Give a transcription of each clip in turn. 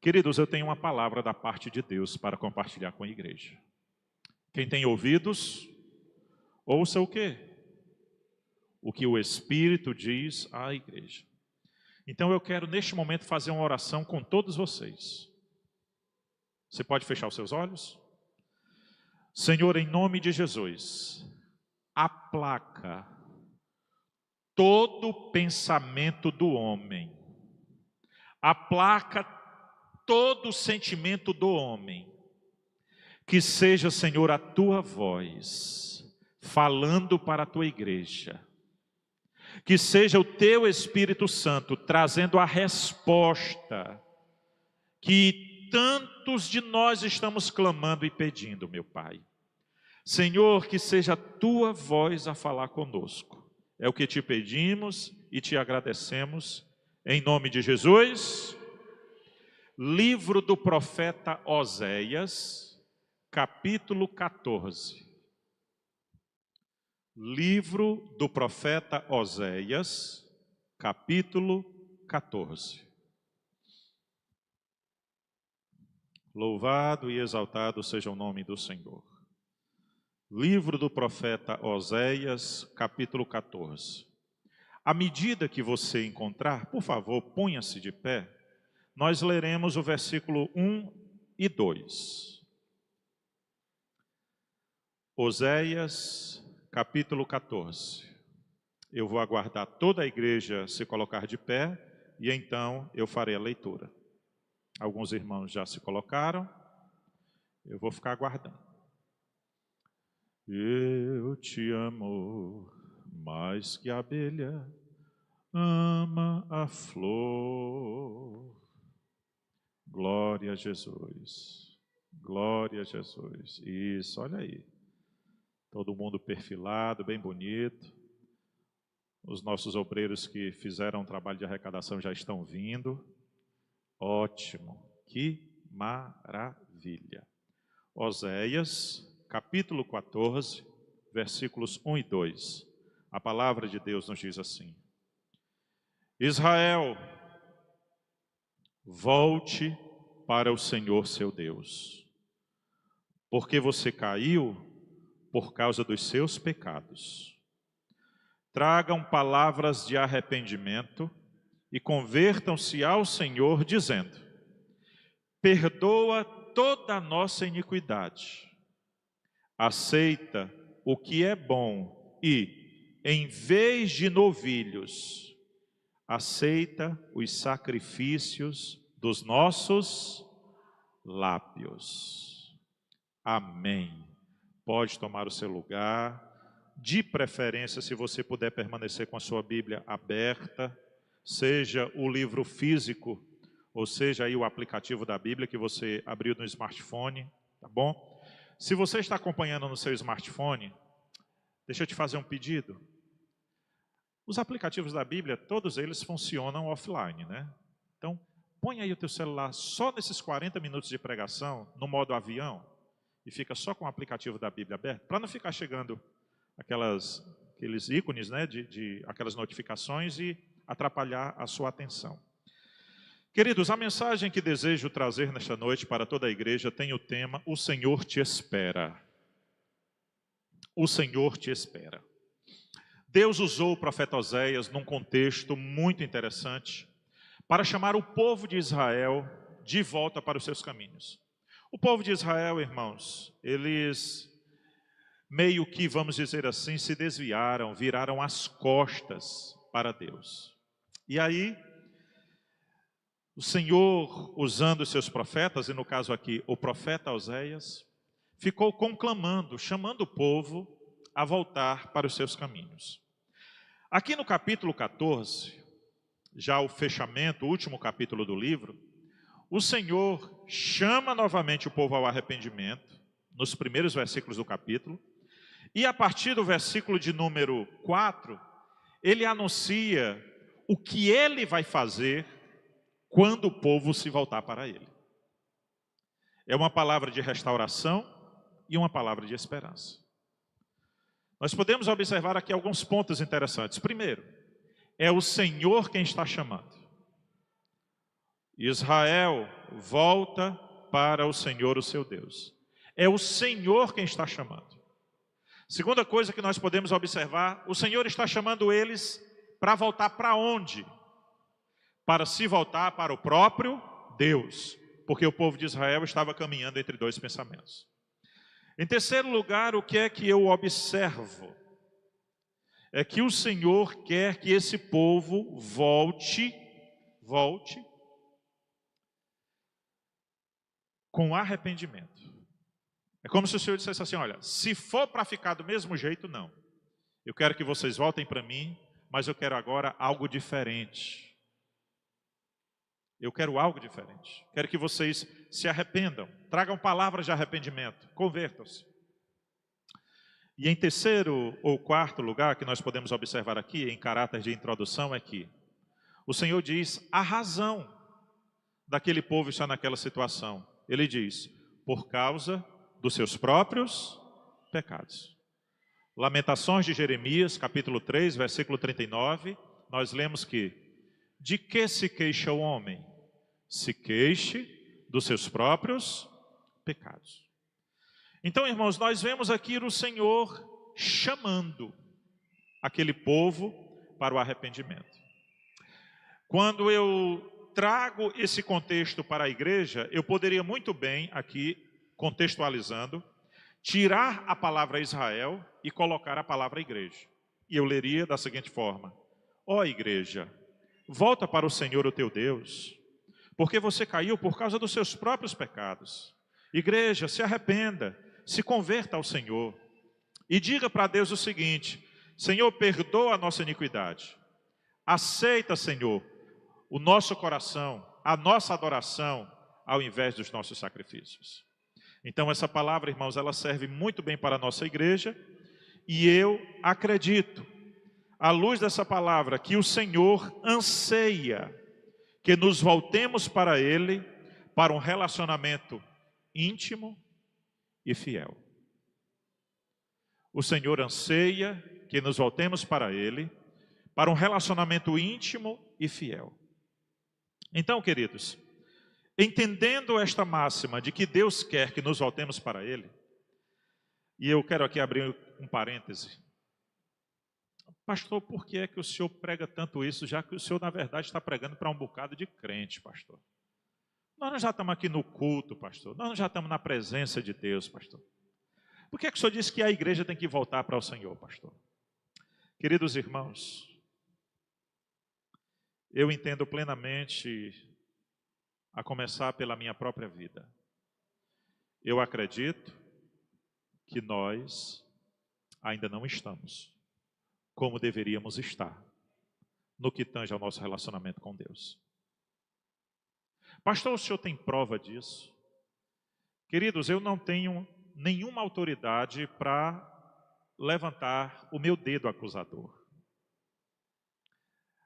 Queridos, eu tenho uma palavra da parte de Deus para compartilhar com a igreja. Quem tem ouvidos, ouça o quê? O que o Espírito diz à igreja. Então eu quero neste momento fazer uma oração com todos vocês. Você pode fechar os seus olhos? Senhor, em nome de Jesus, aplaca todo pensamento do homem, aplaca todo sentimento do homem, que seja, Senhor, a tua voz falando para a tua igreja, que seja o teu Espírito Santo trazendo a resposta que tantos de nós estamos clamando e pedindo, meu Pai. Senhor, que seja a tua voz a falar conosco. É o que te pedimos e te agradecemos, em nome de Jesus. Livro do profeta Oséias, capítulo 14. Livro do profeta Oséias, capítulo 14. Louvado e exaltado seja o nome do Senhor. Livro do profeta Oséias, capítulo 14. À medida que você encontrar, por favor, ponha-se de pé. Nós leremos o versículo 1 e 2. Oséias, capítulo 14. Eu vou aguardar toda a igreja se colocar de pé e então eu farei a leitura. Alguns irmãos já se colocaram, eu vou ficar aguardando. Eu te amo mais que a abelha ama a flor. Glória a Jesus, glória a Jesus. Isso, olha aí. Todo mundo perfilado, bem bonito. Os nossos obreiros que fizeram o trabalho de arrecadação já estão vindo. Ótimo, que maravilha. Oséias, capítulo 14, versículos 1 e 2. A palavra de Deus nos diz assim: Israel, volte para o Senhor seu Deus, porque você caiu por causa dos seus pecados. Tragam palavras de arrependimento e convertam-se ao Senhor, dizendo: perdoa toda a nossa iniquidade, aceita o que é bom e, em vez de novilhos, aceita os sacrifícios dos nossos lábios. Amém. Pode tomar o seu lugar. De preferência, se você puder permanecer com a sua Bíblia aberta, seja o livro físico, ou seja aí o aplicativo da Bíblia que você abriu no smartphone, tá bom? Se você está acompanhando no seu smartphone, deixa eu te fazer um pedido. Os aplicativos da Bíblia, todos eles funcionam offline, né? Então, põe aí o teu celular só nesses 40 minutos de pregação, no modo avião, e fica só com o aplicativo da Bíblia aberto, para não ficar chegando aqueles ícones, né, aquelas notificações e atrapalhar a sua atenção. Queridos, a mensagem que desejo trazer nesta noite para toda a igreja tem o tema: O Senhor te espera. O Senhor te espera. Deus usou o profeta Oséias num contexto muito interessante para chamar o povo de Israel de volta para os seus caminhos. O povo de Israel, irmãos, eles meio que, vamos dizer assim, se desviaram, viraram as costas para Deus. E aí, o Senhor, usando os seus profetas, e no caso aqui o profeta Oséias, ficou conclamando, chamando o povo a voltar para os seus caminhos. Aqui no capítulo 14, já o fechamento, o último capítulo do livro, o Senhor chama novamente o povo ao arrependimento, nos primeiros versículos do capítulo, e a partir do versículo de número 4, ele anuncia o que ele vai fazer quando o povo se voltar para ele. É uma palavra de restauração e uma palavra de esperança. Nós podemos observar aqui alguns pontos interessantes. Primeiro, é o Senhor quem está chamando. Israel, volta para o Senhor, o seu Deus. É o Senhor quem está chamando. Segunda coisa que nós podemos observar, o Senhor está chamando eles para voltar para onde? Para se voltar para o próprio Deus, porque o povo de Israel estava caminhando entre dois pensamentos. Em terceiro lugar, o que é que eu observo? É que o Senhor quer que esse povo volte com arrependimento. É como se o Senhor dissesse assim, olha, se for para ficar do mesmo jeito, não. Eu quero que vocês voltem para mim, mas eu quero agora algo diferente. Eu quero algo diferente. Quero que vocês se arrependam, tragam palavras de arrependimento, convertam-se. E em terceiro ou quarto lugar que nós podemos observar aqui, em caráter de introdução, é que o Senhor diz a razão daquele povo estar naquela situação. Ele diz, por causa dos seus próprios pecados. Lamentações de Jeremias, capítulo 3, versículo 39, nós lemos que, de que se queixa o homem? Se queixe dos seus próprios pecados. Então, irmãos, nós vemos aqui o Senhor chamando aquele povo para o arrependimento. Quando eu trago esse contexto para a igreja, eu poderia muito bem, aqui, contextualizando, tirar a palavra Israel e colocar a palavra igreja. E eu leria da seguinte forma: ó igreja, volta para o Senhor o teu Deus, porque você caiu por causa dos seus próprios pecados. Igreja, se arrependa, se converta ao Senhor e diga para Deus o seguinte: Senhor, perdoa a nossa iniquidade. Aceita, Senhor, o nosso coração, a nossa adoração, ao invés dos nossos sacrifícios. Então essa palavra, irmãos, ela serve muito bem para a nossa igreja, e eu acredito, à luz dessa palavra, que o Senhor anseia que nos voltemos para Ele, para um relacionamento íntimo e fiel. O Senhor anseia que nos voltemos para Ele, para um relacionamento íntimo e fiel. Então, queridos, entendendo esta máxima de que Deus quer que nos voltemos para Ele, e eu quero aqui abrir um parêntese. Pastor, por que é que o senhor prega tanto isso, já que o senhor, na verdade, está pregando para um bocado de crente, pastor? Nós não já estamos aqui no culto, pastor. Nós não já estamos na presença de Deus, pastor. Por que é que o senhor disse que a igreja tem que voltar para o Senhor, pastor? Queridos irmãos, eu entendo plenamente, a começar pela minha própria vida. Eu acredito que nós ainda não estamos como deveríamos estar no que tange ao nosso relacionamento com Deus. Pastor, o senhor tem prova disso? Queridos, eu não tenho nenhuma autoridade para levantar o meu dedo acusador.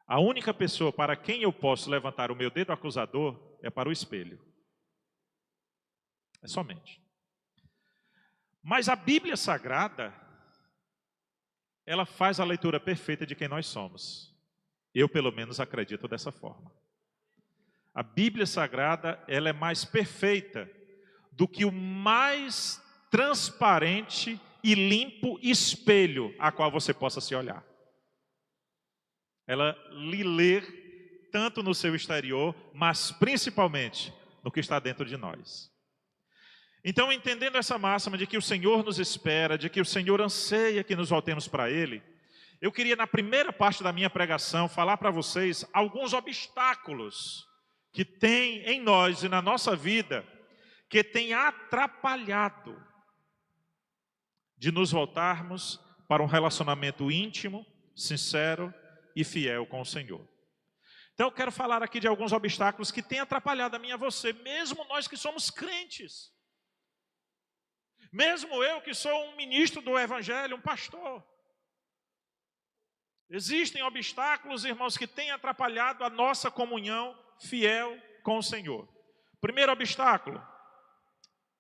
A única pessoa para quem eu posso levantar o meu dedo acusador é para o espelho. É somente. Mas a Bíblia Sagrada, ela faz a leitura perfeita de quem nós somos. Eu, pelo menos, acredito dessa forma. A Bíblia Sagrada, ela é mais perfeita do que o mais transparente e limpo espelho a qual você possa se olhar. Ela lhe lê tanto no seu exterior, mas principalmente no que está dentro de nós. Então, entendendo essa máxima de que o Senhor nos espera, de que o Senhor anseia que nos voltemos para Ele, eu queria, na primeira parte da minha pregação, falar para vocês alguns obstáculos que tem em nós e na nossa vida, que tem atrapalhado de nos voltarmos para um relacionamento íntimo, sincero e fiel com o Senhor. Então, eu quero falar aqui de alguns obstáculos que têm atrapalhado a mim e a você, mesmo nós que somos crentes. Mesmo eu que sou um ministro do Evangelho, um pastor. Existem obstáculos, irmãos, que têm atrapalhado a nossa comunhão fiel com o Senhor. Primeiro obstáculo,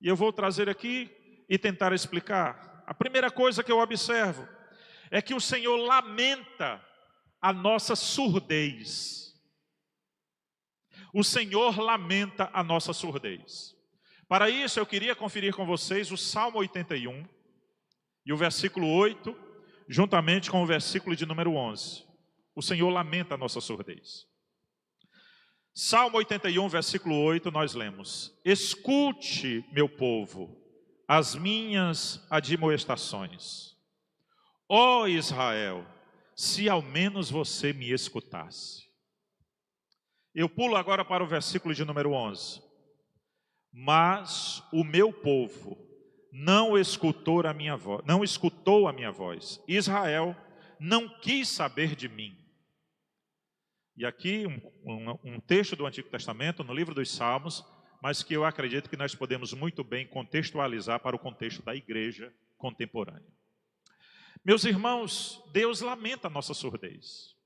e eu vou trazer aqui e tentar explicar. A primeira coisa que eu observo é que o Senhor lamenta a nossa surdez. O Senhor lamenta a nossa surdez. Para isso, eu queria conferir com vocês o Salmo 81 e o versículo 8, juntamente com o versículo de número 11. O Senhor lamenta a nossa surdez. Salmo 81, versículo 8, nós lemos: escute, meu povo, as minhas admoestações. Ó Israel, se ao menos você me escutasse. Eu pulo agora para o versículo de número 11. Mas o meu povo não escutou a minha voz. Israel não quis saber de mim. E aqui um texto do Antigo Testamento, no livro dos Salmos, mas que eu acredito que nós podemos muito bem contextualizar para o contexto da igreja contemporânea. Meus irmãos, Deus lamenta a nossa surdez.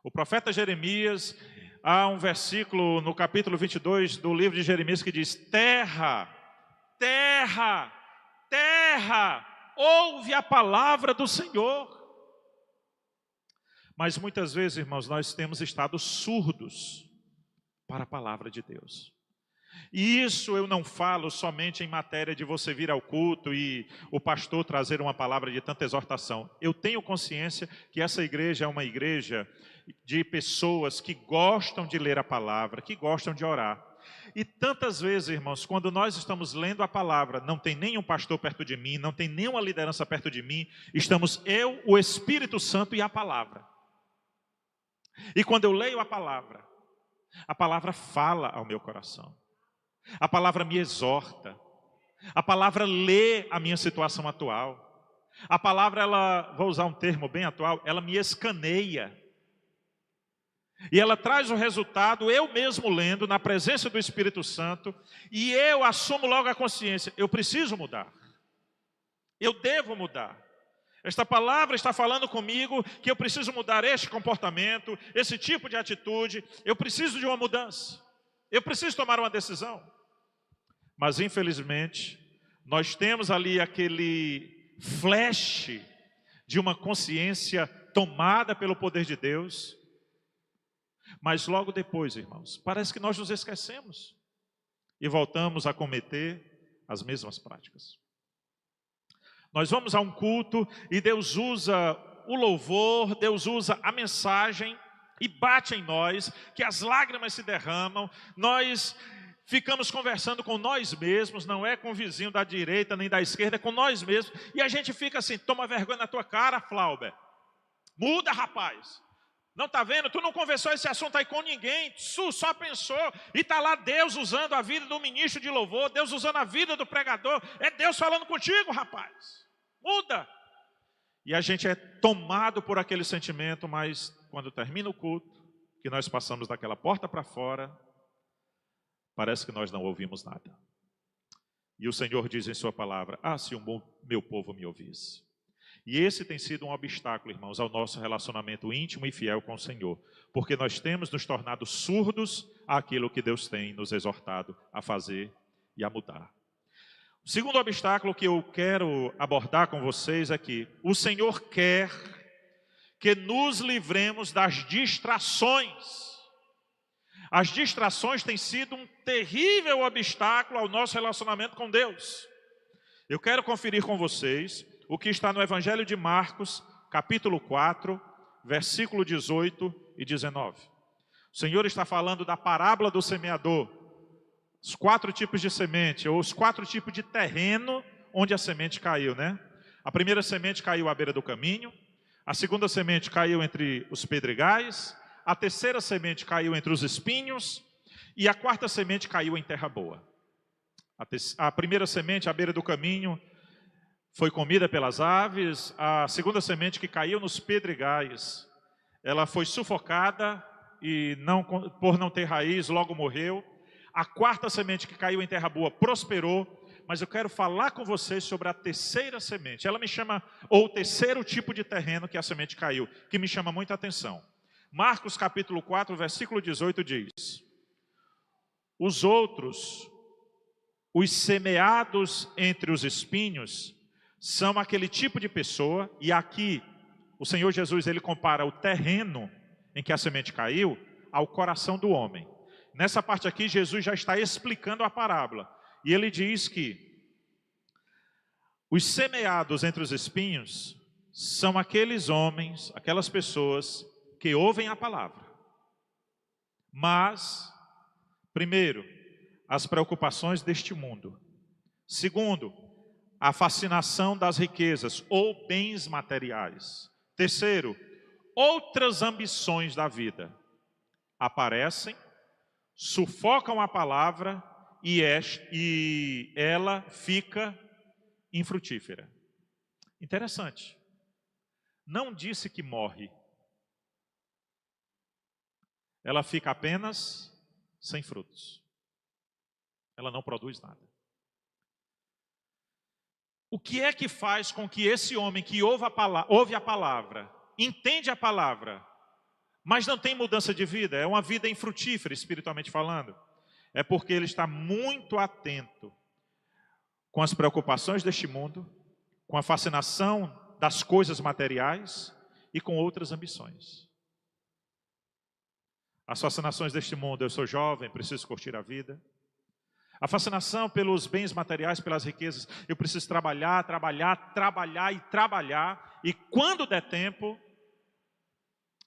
O profeta Jeremias, há um versículo no capítulo 22 do livro de Jeremias que diz: terra, terra, terra, ouve a palavra do Senhor. Mas muitas vezes, irmãos, nós temos estado surdos para a palavra de Deus. E isso eu não falo somente em matéria de você vir ao culto e o pastor trazer uma palavra de tanta exortação. Eu tenho consciência que essa igreja é uma igreja de pessoas que gostam de ler a palavra, que gostam de orar. E tantas vezes, irmãos, quando nós estamos lendo a palavra, não tem nenhum pastor perto de mim, não tem nenhuma liderança perto de mim, estamos eu, o Espírito Santo e a palavra. E quando eu leio a palavra fala ao meu coração. A palavra me exorta. A palavra lê a minha situação atual. A palavra, ela, vou usar um termo bem atual, ela me escaneia. E ela traz o resultado, eu mesmo lendo, na presença do Espírito Santo, e eu assumo logo a consciência: eu preciso mudar. Eu devo mudar. Esta palavra está falando comigo que eu preciso mudar este comportamento, esse tipo de atitude. Eu preciso de uma mudança. Eu preciso tomar uma decisão. Mas infelizmente, nós temos ali aquele flash de uma consciência tomada pelo poder de Deus. Mas logo depois, irmãos, parece que nós nos esquecemos e voltamos a cometer as mesmas práticas. Nós vamos a um culto e Deus usa o louvor, Deus usa a mensagem e bate em nós, que as lágrimas se derramam, nós ficamos conversando com nós mesmos, não é com o vizinho da direita nem da esquerda, é com nós mesmos, e a gente fica assim: toma vergonha na tua cara, Flauber, muda, rapaz, não está vendo, tu não conversou esse assunto aí com ninguém, tu só pensou, e está lá Deus usando a vida do ministro de louvor, Deus usando a vida do pregador, é Deus falando contigo, rapaz, muda. E a gente é tomado por aquele sentimento, mas quando termina o culto, que nós passamos daquela porta para fora, parece que nós não ouvimos nada. E o Senhor diz em sua palavra: ah, se meu povo me ouvisse. E esse tem sido um obstáculo, irmãos, ao nosso relacionamento íntimo e fiel com o Senhor, porque nós temos nos tornado surdos àquilo que Deus tem nos exortado a fazer e a mudar. O segundo obstáculo que eu quero abordar com vocês é que o Senhor quer que nos livremos das distrações. As distrações têm sido um terrível obstáculo ao nosso relacionamento com Deus. Eu quero conferir com vocês o que está no Evangelho de Marcos, capítulo 4, versículo 18 e 19. O Senhor está falando da parábola do semeador, os 4 tipos de semente, ou os 4 tipos de terreno onde a semente caiu, né? A primeira semente caiu à beira do caminho, a segunda semente caiu entre os pedregais, a terceira semente caiu entre os espinhos, e a quarta semente caiu em terra boa. A primeira semente à beira do caminho foi comida pelas aves. A segunda semente, que caiu nos pedregais, ela foi sufocada e por não ter raiz, logo morreu. A quarta semente, que caiu em terra boa, prosperou. Mas eu quero falar com vocês sobre a terceira semente. Ela me chama, ou o terceiro tipo de terreno que a semente caiu, que me chama muita atenção. Marcos capítulo 4, versículo 18 diz: os outros, os semeados entre os espinhos, são aquele tipo de pessoa, e aqui o Senhor Jesus ele compara o terreno em que a semente caiu ao coração do homem. Nessa parte aqui, Jesus já está explicando a parábola. E ele diz que os semeados entre os espinhos são aqueles homens, aquelas pessoas que ouvem a palavra. Mas, primeiro, as preocupações deste mundo. Segundo, a fascinação das riquezas ou bens materiais. Terceiro, outras ambições da vida aparecem, sufocam a palavra e ela fica infrutífera. Interessante. Não disse que morre. Ela fica apenas sem frutos. Ela não produz nada. O que é que faz com que esse homem que ouve a palavra, entende a palavra, mas não tem mudança de vida, é uma vida infrutífera, espiritualmente falando? É porque ele está muito atento com as preocupações deste mundo, com a fascinação das coisas materiais e com outras ambições. As fascinações deste mundo: eu sou jovem, preciso curtir a vida. A fascinação pelos bens materiais, pelas riquezas: eu preciso trabalhar, e quando der tempo,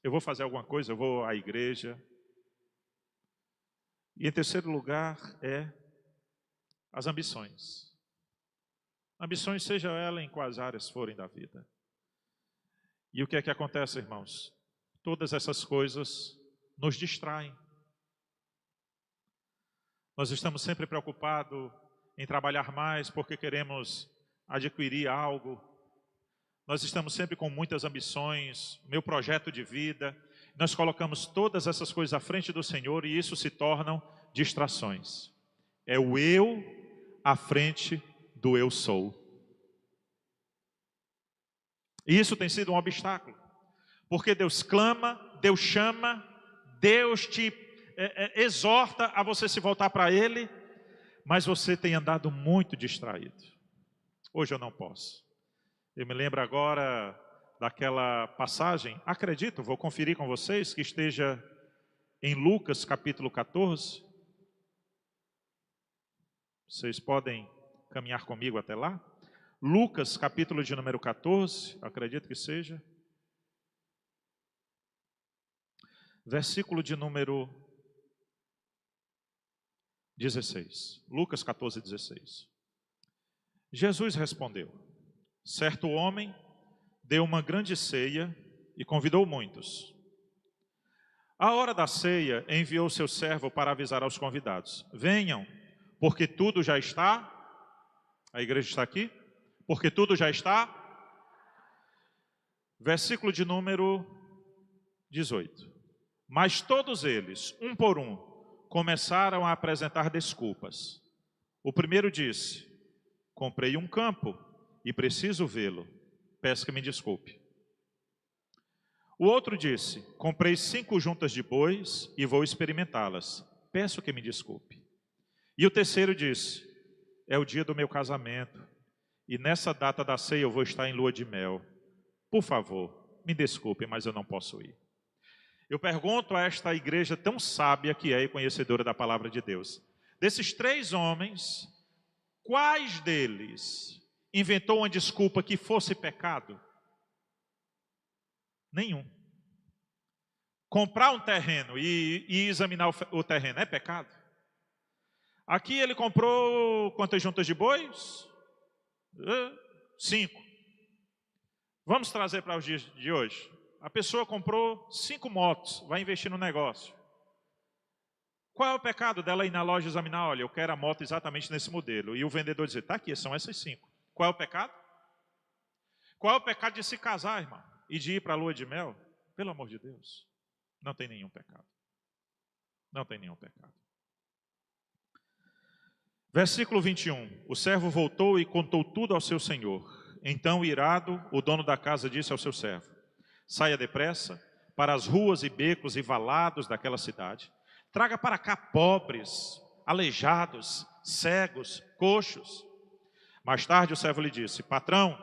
eu vou fazer alguma coisa, eu vou à igreja. E em terceiro lugar é as ambições. Ambições, seja ela em quais áreas forem da vida. E o que é que acontece, irmãos? Todas essas coisas nos distraem. Nós estamos sempre preocupados em trabalhar mais porque queremos adquirir algo. Nós estamos sempre com muitas ambições, meu projeto de vida. Nós colocamos todas essas coisas à frente do Senhor e isso se tornam distrações. É o eu à frente do eu sou. E isso tem sido um obstáculo. Porque Deus clama, Deus chama, Deus te exorta a você se voltar para Ele, mas você tem andado muito distraído. Hoje eu não posso. Eu me lembro agora daquela passagem, acredito, vou conferir com vocês, que esteja em Lucas capítulo 14. Vocês podem caminhar comigo até lá? Lucas capítulo de número 14, acredito que seja. Versículo de número 16. Lucas 14, 16. Jesus respondeu: certo homem deu uma grande ceia e convidou muitos. À hora da ceia, enviou seu servo para avisar aos convidados: venham, porque tudo já está. A igreja está aqui? Porque tudo já está. Versículo de número 18. Mas todos eles, um por um, começaram a apresentar desculpas. O primeiro disse: comprei um campo e preciso vê-lo. Peço que me desculpe. O outro disse: comprei 5 juntas de bois e vou experimentá-las. Peço que me desculpe. E o terceiro disse: é o dia do meu casamento e nessa data da ceia eu vou estar em lua de mel. Por favor, me desculpe, mas eu não posso ir. Eu pergunto a esta igreja tão sábia que é e conhecedora da palavra de Deus: desses 3 homens, quais deles inventou uma desculpa que fosse pecado? Nenhum. Comprar um terreno e examinar o terreno é pecado? Aqui ele comprou quantas juntas de bois? 5. Vamos trazer para os dias de hoje. A pessoa comprou 5 motos, vai investir no negócio. Qual é o pecado dela ir na loja examinar? Olha, eu quero a moto exatamente nesse modelo. E o vendedor dizer: está aqui, são essas 5. Qual é o pecado? Qual é o pecado de se casar, irmão? E de ir para a lua de mel? Pelo amor de Deus, não tem nenhum pecado. Não tem nenhum pecado. Versículo 21. O servo voltou e contou tudo ao seu senhor. Então, irado, o dono da casa disse ao seu servo: saia depressa para as ruas e becos e valados daquela cidade. Traga para cá pobres, aleijados, cegos, coxos. Mais tarde o servo lhe disse: patrão,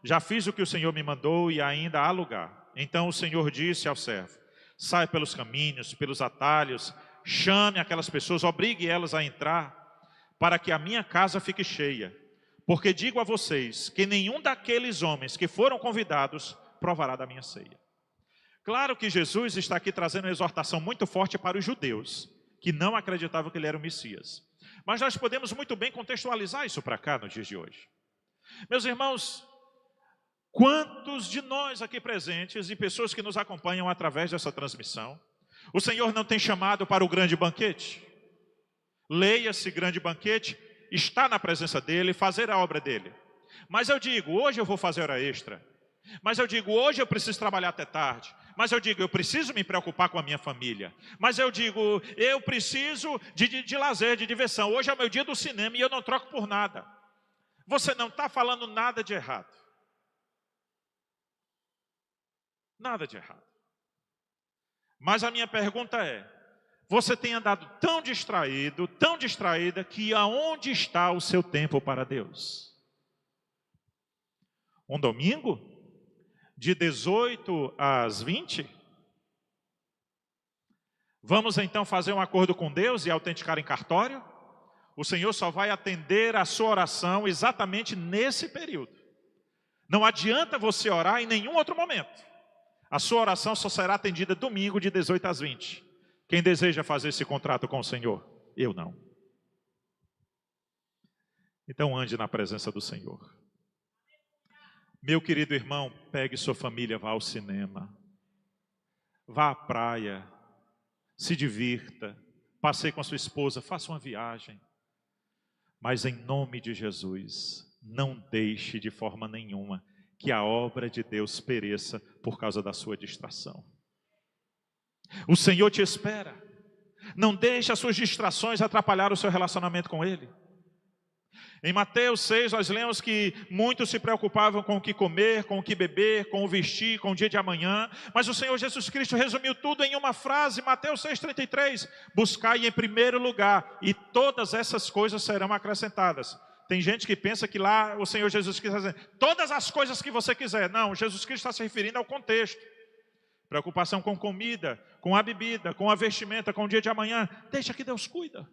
já fiz o que o Senhor me mandou e ainda há lugar. Então o Senhor disse ao servo: sai pelos caminhos, pelos atalhos, chame aquelas pessoas, obrigue elas a entrar, para que a minha casa fique cheia. Porque digo a vocês que nenhum daqueles homens que foram convidados provará da minha ceia. Claro que Jesus está aqui trazendo uma exortação muito forte para os judeus, que não acreditavam que ele era o Messias. Mas nós podemos muito bem contextualizar isso para cá nos dias de hoje. Meus irmãos, quantos de nós aqui presentes e pessoas que nos acompanham através dessa transmissão, o Senhor não tem chamado para o grande banquete? Leia-se grande banquete, está na presença dele, fazer a obra dele. Mas eu digo, hoje eu vou fazer hora extra. Mas eu digo, hoje eu preciso trabalhar até tarde. Mas eu digo, eu preciso me preocupar com a minha família. Mas eu digo, eu preciso de lazer, de diversão. Hoje é o meu dia do cinema e eu não troco por nada. Você não está falando nada de errado. Nada de errado. Mas a minha pergunta é, você tem andado tão distraído, tão distraída, que aonde está o seu tempo para Deus? Um domingo? De 18 às 20? Vamos então fazer um acordo com Deus e autenticar em cartório? O Senhor só vai atender a sua oração exatamente nesse período. Não adianta você orar em nenhum outro momento. A sua oração só será atendida domingo de 18 às 20. Quem deseja fazer esse contrato com o Senhor? Eu não. Então ande na presença do Senhor. Meu querido irmão, pegue sua família, vá ao cinema, vá à praia, se divirta, passeie com a sua esposa, faça uma viagem. Mas em nome de Jesus, não deixe de forma nenhuma que a obra de Deus pereça por causa da sua distração. O Senhor te espera. Não deixe as suas distrações atrapalhar o seu relacionamento com Ele. Em Mateus 6 nós lemos que muitos se preocupavam com o que comer, com o que beber, com o vestir, com o dia de amanhã. Mas o Senhor Jesus Cristo resumiu tudo em uma frase, Mateus 6,33. Buscai em primeiro lugar e todas essas coisas serão acrescentadas. Tem gente que pensa que lá o Senhor Jesus Cristo está dizendo, todas as coisas que você quiser. Não, Jesus Cristo está se referindo ao contexto. Preocupação com comida, com a bebida, com a vestimenta, com o dia de amanhã. Deixa que Deus cuida.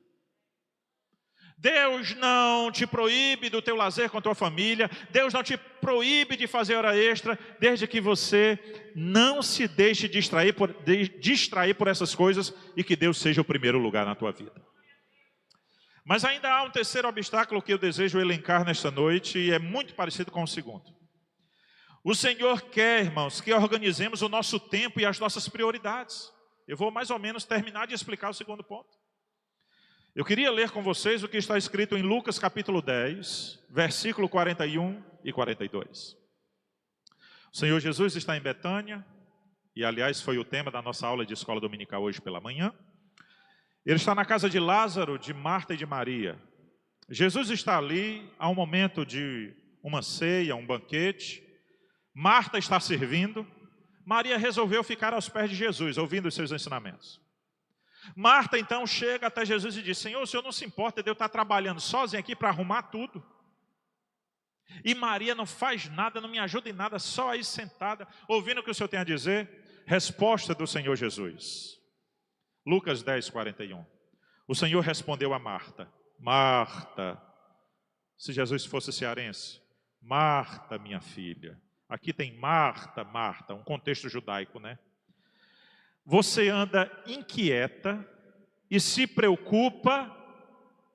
Deus não te proíbe do teu lazer com a tua família. Deus não te proíbe de fazer hora extra, desde que você não se deixe distrair por essas coisas e que Deus seja o primeiro lugar na tua vida. Mas ainda há um terceiro obstáculo que eu desejo elencar nesta noite e é muito parecido com o segundo. O Senhor quer, irmãos, que organizemos o nosso tempo e as nossas prioridades. Eu vou mais ou menos terminar de explicar o segundo ponto. Eu queria ler com vocês o que está escrito em Lucas capítulo 10, versículo 41 e 42. O Senhor Jesus está em Betânia, e aliás foi o tema da nossa aula de escola dominical hoje pela manhã. Ele está na casa de Lázaro, de Marta e de Maria. Jesus está ali a um momento de uma ceia, um banquete. Marta está servindo. Maria resolveu ficar aos pés de Jesus, ouvindo os seus ensinamentos. Marta então chega até Jesus e diz, Senhor, o Senhor não se importa de eu estar trabalhando sozinho aqui para arrumar tudo? E Maria não faz nada, não me ajuda em nada, só aí sentada, ouvindo o que o Senhor tem a dizer. Resposta do Senhor Jesus. Lucas 10, 41. O Senhor respondeu a Marta, Marta, se Jesus fosse cearense, Marta, minha filha. Aqui tem Marta, Marta, um contexto judaico, né? Você anda inquieta e se preocupa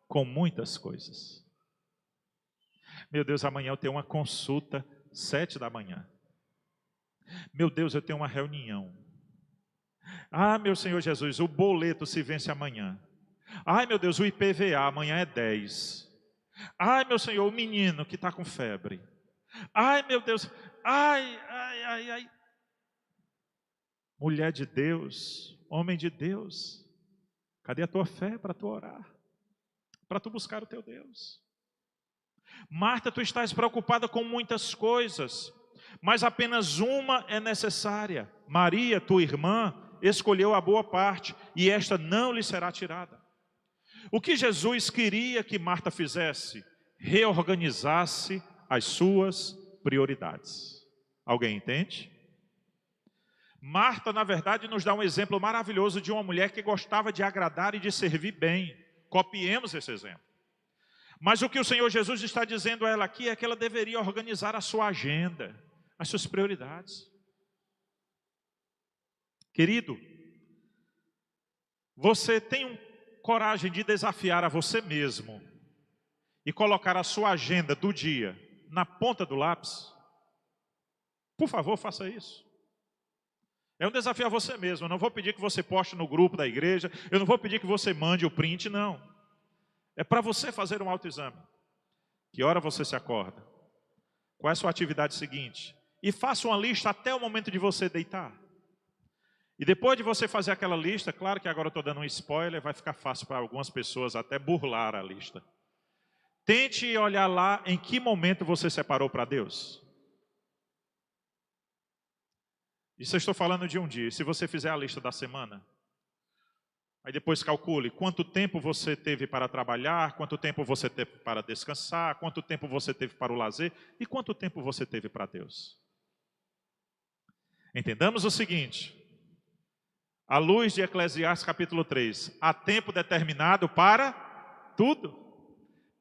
com muitas coisas. Meu Deus, amanhã eu tenho uma consulta, 7 da manhã. Meu Deus, eu tenho uma reunião. Ah, meu Senhor Jesus, o boleto se vence amanhã. Ai, meu Deus, o IPVA amanhã é 10. Ai, meu Senhor, o menino que está com febre. Ai, meu Deus, ai. Mulher de Deus, homem de Deus, cadê a tua fé para tu orar? Para tu buscar o teu Deus? Marta, tu estás preocupada com muitas coisas, mas apenas uma é necessária. Maria, tua irmã, escolheu a boa parte, e esta não lhe será tirada. O que Jesus queria que Marta fizesse? Reorganizasse as suas prioridades. Alguém entende? Marta, na verdade, nos dá um exemplo maravilhoso de uma mulher que gostava de agradar e de servir bem. Copiemos esse exemplo. Mas o que o Senhor Jesus está dizendo a ela aqui é que ela deveria organizar a sua agenda, as suas prioridades. Querido, você tem coragem de desafiar a você mesmo e colocar a sua agenda do dia na ponta do lápis? Por favor, faça isso. É um desafio a você mesmo. Eu não vou pedir que você poste no grupo da igreja. Eu não vou pedir que você mande o print, não. É para você fazer um autoexame. Que hora você se acorda? Qual é a sua atividade seguinte? E faça uma lista até o momento de você deitar. E depois de você fazer aquela lista, claro que agora eu estou dando um spoiler, vai ficar fácil para algumas pessoas até burlar a lista. Tente olhar lá em que momento você separou para Deus. Isso eu estou falando de um dia. Se você fizer a lista da semana, aí depois calcule quanto tempo você teve para trabalhar, quanto tempo você teve para descansar, quanto tempo você teve para o lazer e quanto tempo você teve para Deus. Entendamos o seguinte, à luz de Eclesiastes capítulo 3, há tempo determinado para tudo.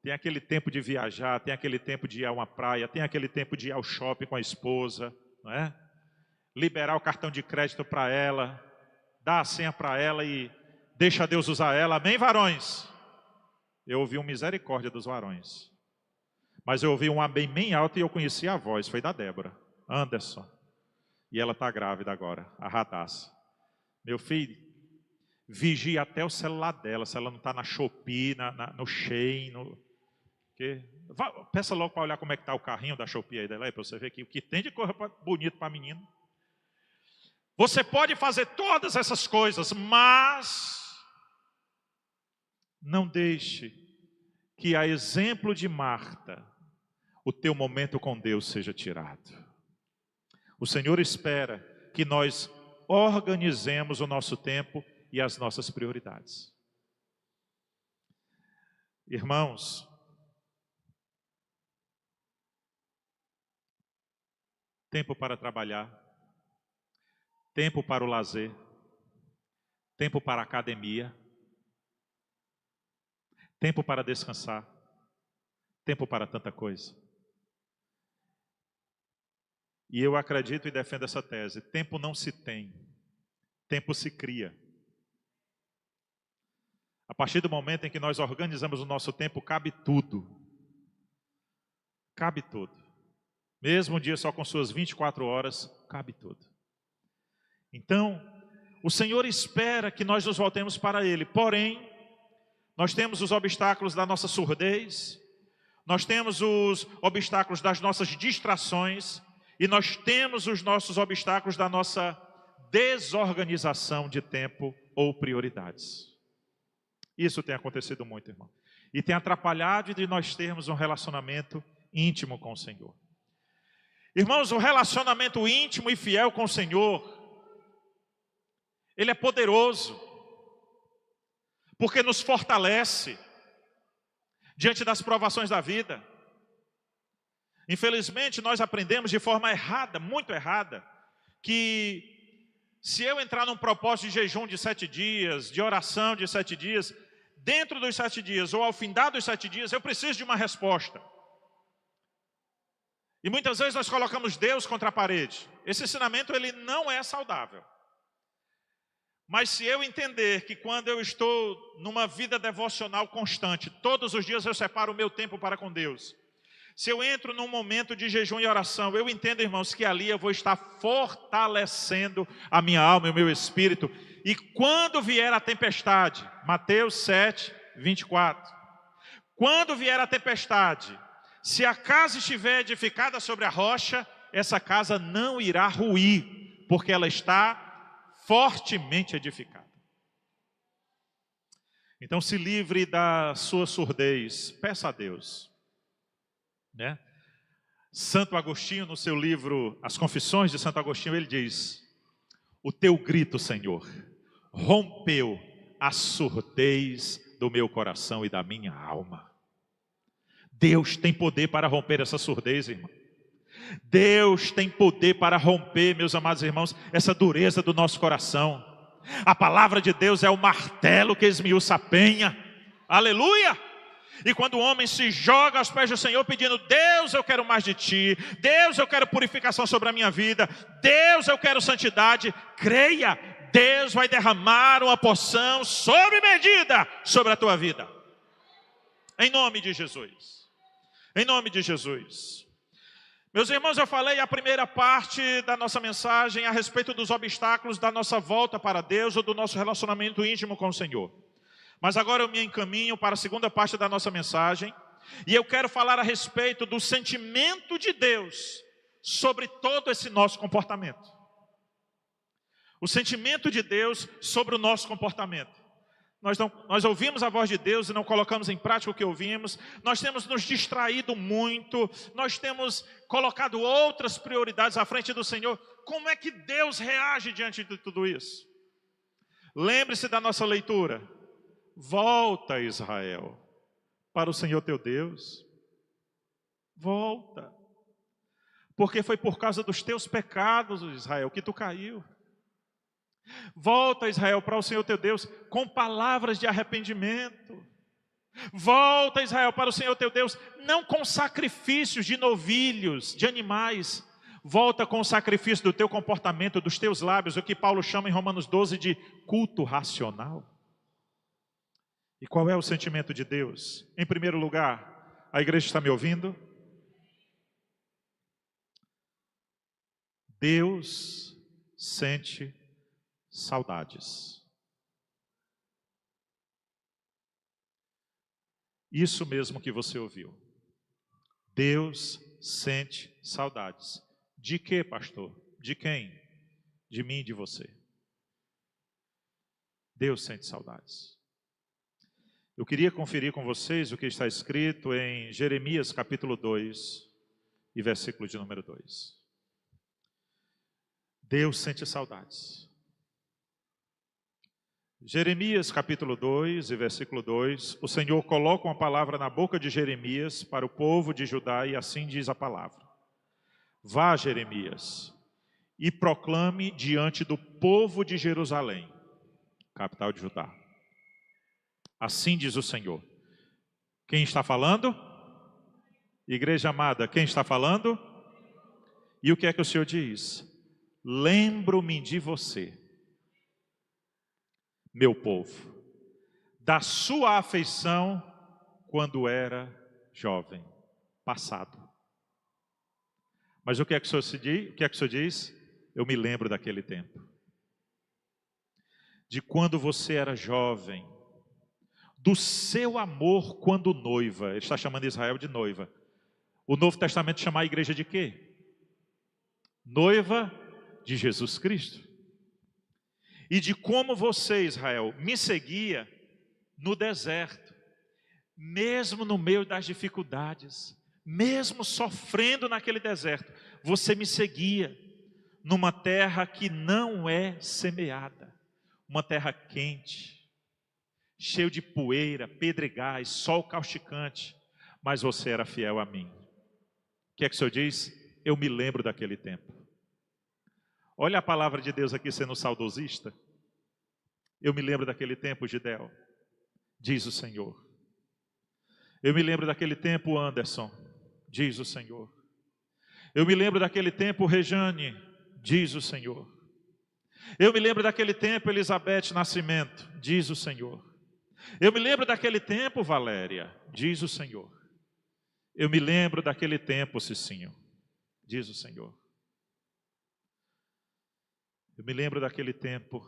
Tem aquele tempo de viajar, tem aquele tempo de ir a uma praia, tem aquele tempo de ir ao shopping com a esposa, não é? Liberar o cartão de crédito para ela, dar a senha para ela e deixa Deus usar ela. Amém, varões? Eu ouvi uma misericórdia dos varões. Mas eu ouvi um amém bem alto e eu conheci a voz, foi da Débora, Anderson. E ela está grávida agora, a Radassa. Meu filho, vigia até o celular dela, se ela não está na Shopee, no Shein, peça logo para olhar como é que está o carrinho da Shopee aí dela, para você ver que o que tem de coisa bonito para menino. Você pode fazer todas essas coisas, mas não deixe que, a exemplo de Marta, o teu momento com Deus seja tirado. O Senhor espera que nós organizemos o nosso tempo e as nossas prioridades. Irmãos, tempo para trabalhar, tempo para o lazer, tempo para a academia, tempo para descansar, tempo para tanta coisa. E eu acredito e defendo essa tese, tempo não se tem, tempo se cria. A partir do momento em que nós organizamos o nosso tempo, cabe tudo. Cabe tudo. Mesmo um dia só com suas 24 horas, cabe tudo. Então, o Senhor espera que nós nos voltemos para Ele. Porém, nós temos os obstáculos da nossa surdez, nós temos os obstáculos das nossas distrações e nós temos os nossos obstáculos da nossa desorganização de tempo ou prioridades. Isso tem acontecido muito, irmão. E tem atrapalhado de nós termos um relacionamento íntimo com o Senhor. Irmãos, o relacionamento íntimo e fiel com o Senhor, ele é poderoso, porque nos fortalece diante das provações da vida. Infelizmente, nós aprendemos de forma errada, muito errada, que se eu entrar num propósito de jejum de 7 dias, de oração de 7 dias, dentro dos 7 dias ou ao findar dos 7 dias, eu preciso de uma resposta. E muitas vezes nós colocamos Deus contra a parede. Esse ensinamento ele não é saudável. Mas se eu entender que quando eu estou numa vida devocional constante, todos os dias eu separo o meu tempo para com Deus. Se eu entro num momento de jejum e oração, eu entendo, irmãos, que ali eu vou estar fortalecendo a minha alma e o meu espírito. E quando vier a tempestade, Mateus 7, 24. Quando vier a tempestade, se a casa estiver edificada sobre a rocha, essa casa não irá ruir, porque ela está fortemente edificada. Então se livre da sua surdez, peça a Deus, né? Santo Agostinho, no seu livro As Confissões de Santo Agostinho, ele diz: o teu grito, Senhor, rompeu a surdez do meu coração e da minha alma. Deus tem poder para romper essa surdez, irmão. Deus tem poder para romper, meus amados irmãos, essa dureza do nosso coração. A palavra de Deus é o martelo que esmiuça a penha. Aleluia! E quando o homem se joga aos pés do Senhor pedindo: Deus, eu quero mais de Ti, Deus, eu quero purificação sobre a minha vida, Deus, eu quero santidade, creia, Deus vai derramar uma porção sob medida sobre a tua vida. Em nome de Jesus. Em nome de Jesus. Meus irmãos, eu falei a primeira parte da nossa mensagem a respeito dos obstáculos da nossa volta para Deus ou do nosso relacionamento íntimo com o Senhor. Mas agora eu me encaminho para a segunda parte da nossa mensagem e eu quero falar a respeito do sentimento de Deus sobre todo esse nosso comportamento. O sentimento de Deus sobre o nosso comportamento. Nós ouvimos a voz de Deus e não colocamos em prática o que ouvimos. Nós temos nos distraído muito. Nós temos colocado outras prioridades à frente do Senhor. Como é que Deus reage diante de tudo isso? Lembre-se da nossa leitura. Volta, Israel, para o Senhor teu Deus. Volta. Porque foi por causa dos teus pecados, Israel, que tu caiu. Volta, Israel, para o Senhor teu Deus com palavras de arrependimento. Volta, Israel, para o Senhor teu Deus, não com sacrifícios de novilhos, de animais. Volta com o sacrifício do teu comportamento, dos teus lábios, o que Paulo chama em Romanos 12 de culto racional. E qual é o sentimento de Deus? Em primeiro lugar, a igreja está me ouvindo? Deus sente saudades. Isso mesmo que você ouviu. Deus sente saudades. De quê, pastor? De quem? De mim e de você. Deus sente saudades. Eu queria conferir com vocês o que está escrito em Jeremias capítulo 2 e versículo de número 2. Deus sente saudades. Jeremias capítulo 2 e versículo 2, o Senhor coloca uma palavra na boca de Jeremias para o povo de Judá e assim diz a palavra. Vá, Jeremias, e proclame diante do povo de Jerusalém, capital de Judá. Assim diz o Senhor. Quem está falando? Igreja amada, quem está falando? E o que é que o Senhor diz? Lembro-me de você, meu povo, da sua afeição quando era jovem, passado. Mas o que é que o Senhor diz? Eu me lembro daquele tempo. De quando você era jovem, do seu amor quando noiva. Ele está chamando Israel de noiva. O Novo Testamento chama a igreja de quê? Noiva de Jesus Cristo. E de como você, Israel, me seguia no deserto, mesmo no meio das dificuldades, mesmo sofrendo naquele deserto, você me seguia numa terra que não é semeada, uma terra quente, cheio de poeira, pedregais, sol causticante, mas você era fiel a mim. O que é que o Senhor diz? Eu me lembro daquele tempo. Olha a palavra de Deus aqui sendo saudosista. Eu me lembro daquele tempo, Gideão, diz o Senhor. Eu me lembro daquele tempo, Anderson, diz o Senhor. Eu me lembro daquele tempo, Rejane, diz o Senhor. Eu me lembro daquele tempo, Elizabeth Nascimento, diz o Senhor. Eu me lembro daquele tempo, Valéria, diz o Senhor. Eu me lembro daquele tempo, Cicinho, diz o Senhor. Eu me lembro daquele tempo,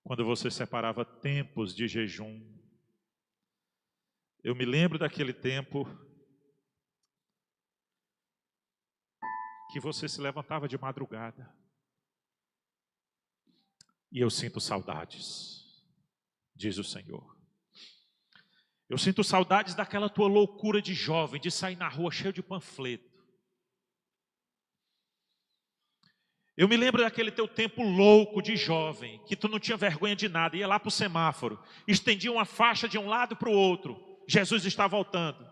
quando você separava tempos de jejum. Eu me lembro daquele tempo que você se levantava de madrugada. E eu sinto saudades, diz o Senhor. Eu sinto saudades daquela tua loucura de jovem, de sair na rua cheio de panfleto. Eu me lembro daquele teu tempo louco de jovem, que tu não tinha vergonha de nada, ia lá para o semáforo, estendia uma faixa de um lado para o outro, Jesus está voltando.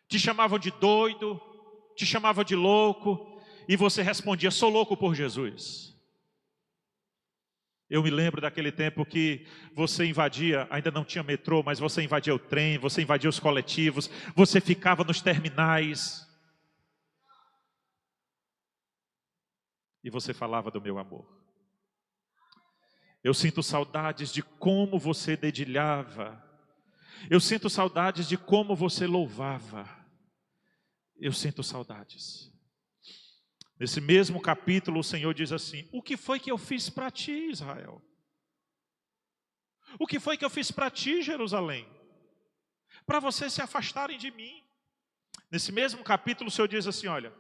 Te chamavam de doido, te chamava de louco, e você respondia: sou louco por Jesus. Eu me lembro daquele tempo que você invadia, ainda não tinha metrô, mas você invadia o trem, você invadia os coletivos, você ficava nos terminais, e você falava do meu amor. Eu sinto saudades de como você dedilhava. Eu sinto saudades de como você louvava. Eu sinto saudades. Nesse mesmo capítulo, o Senhor diz assim: o que foi que eu fiz para ti, Israel? O que foi que eu fiz para ti, Jerusalém? Para vocês se afastarem de mim. Nesse mesmo capítulo, o Senhor diz assim: olha,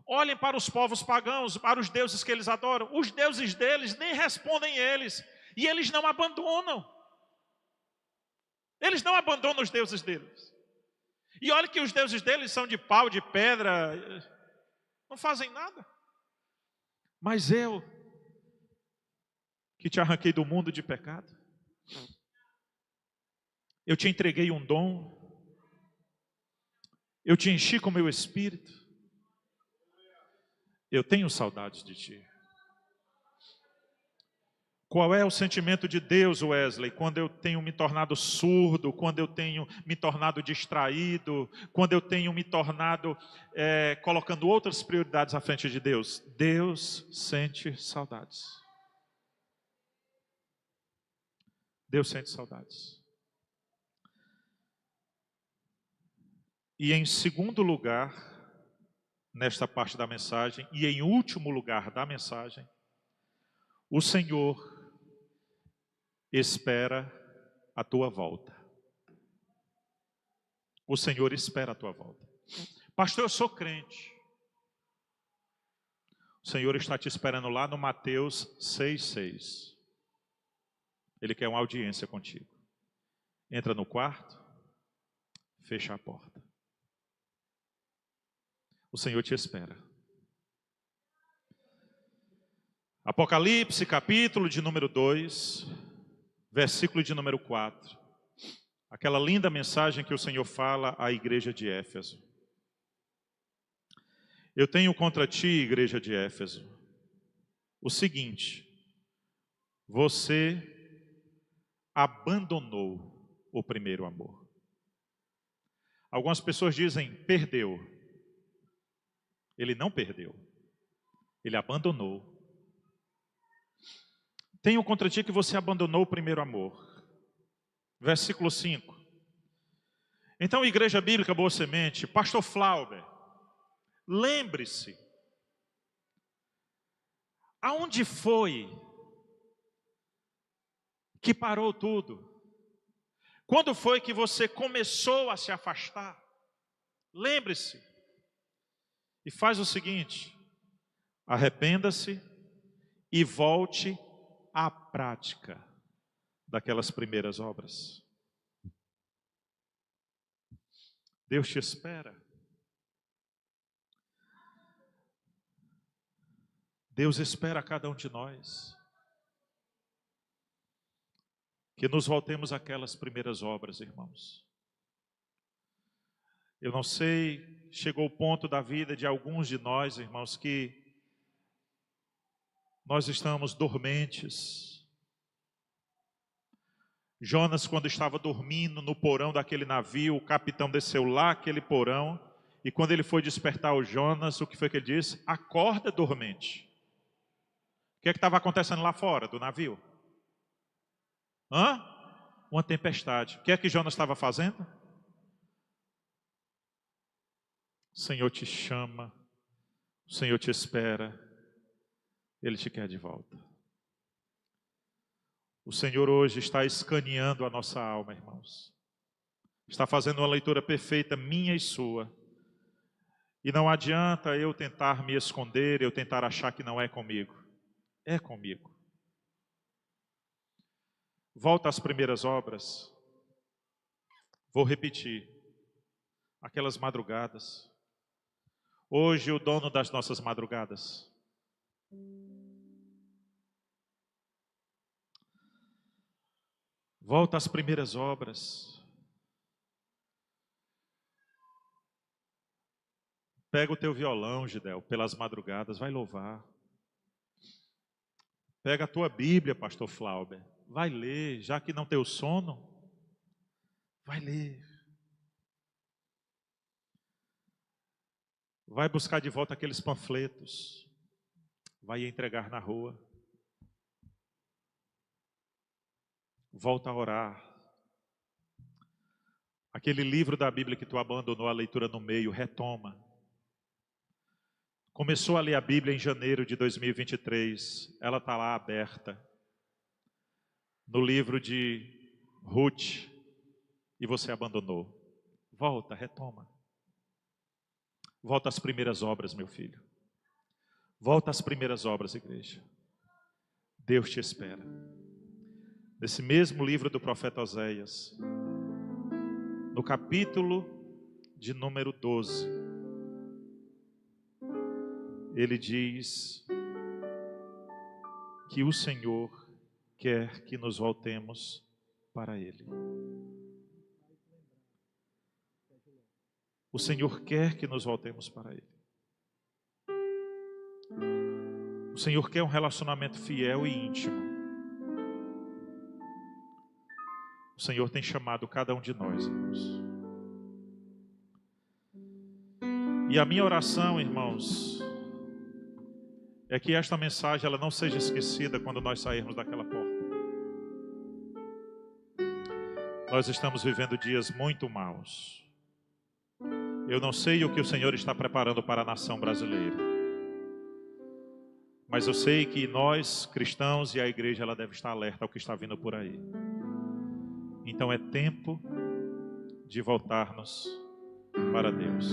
olhem para os povos pagãos, para os deuses que eles adoram. Os deuses deles nem respondem eles. E eles não abandonam. Eles não abandonam os deuses deles. E olha que os deuses deles são de pau, de pedra, não fazem nada. Mas eu, que te arranquei do mundo de pecado, eu te entreguei um dom, eu te enchi com meu espírito, eu tenho saudades de ti. Qual é o sentimento de Deus, Wesley, quando eu tenho me tornado surdo, quando eu tenho me tornado distraído, quando eu tenho me tornado colocando outras prioridades à frente de Deus? Deus sente saudades. Deus sente saudades. E em segundo lugar, nesta parte da mensagem, e em último lugar da mensagem, o Senhor espera a tua volta. O Senhor espera a tua volta. Pastor, eu sou crente. O Senhor está te esperando lá no Mateus 6,6. Ele quer uma audiência contigo. Entra no quarto, fecha a porta. O Senhor te espera. Apocalipse, capítulo de número 2, versículo de número 4. Aquela linda mensagem que o Senhor fala à igreja de Éfeso. Eu tenho contra ti, igreja de Éfeso, o seguinte: você abandonou o primeiro amor. Algumas pessoas dizem, perdeu. Ele não perdeu. Ele abandonou. Tenho contra ti que você abandonou o primeiro amor. Versículo 5. Então, Igreja Bíblica Boa Semente, Pastor Flauber, lembre-se, aonde foi que parou tudo? Quando foi que você começou a se afastar? Lembre-se e faz o seguinte: arrependa-se e volte à prática daquelas primeiras obras. Deus te espera. Deus espera a cada um de nós que nos voltemos àquelas primeiras obras, irmãos. Eu não sei, chegou o ponto da vida de alguns de nós, irmãos, que nós estamos dormentes. Jonas, quando estava dormindo no porão daquele navio, o capitão desceu lá aquele porão, e quando ele foi despertar o Jonas, o que foi que ele disse? Acorda, dormente. O que é que estava acontecendo lá fora do navio? Uma tempestade. O que é que Jonas estava fazendo? O Senhor te chama, o Senhor te espera, Ele te quer de volta. O Senhor hoje está escaneando a nossa alma, irmãos. Está fazendo uma leitura perfeita, minha e sua. E não adianta eu tentar me esconder, eu tentar achar que não é comigo. É comigo. Volta às primeiras obras. Vou repetir. Aquelas madrugadas. Hoje o dono das nossas madrugadas. Volta às primeiras obras. Pega o teu violão, Gidel, pelas madrugadas, vai louvar. Pega a tua Bíblia, pastor Flauber, vai ler, já que não tem o sono, vai ler. Vai buscar de volta aqueles panfletos, vai entregar na rua. Volta a orar. Aquele livro da Bíblia que tu abandonou a leitura no meio, retoma. Começou a ler a Bíblia em janeiro de 2023, ela está lá aberta, no livro de Ruth, e você abandonou. Volta, retoma. Volta às primeiras obras, meu filho. Volta às primeiras obras, igreja. Deus te espera. Nesse mesmo livro do profeta Oséias, no capítulo de número 12, ele diz que o Senhor quer que nos voltemos para Ele. O Senhor quer que nos voltemos para Ele. O Senhor quer um relacionamento fiel e íntimo. O Senhor tem chamado cada um de nós, irmãos. E a minha oração, irmãos, é que esta mensagem ela não seja esquecida quando nós sairmos daquela porta. Nós estamos vivendo dias muito maus. Eu não sei o que o Senhor está preparando para a nação brasileira. Mas eu sei que nós, cristãos, e a igreja, ela deve estar alerta ao que está vindo por aí. Então é tempo de voltarmos para Deus.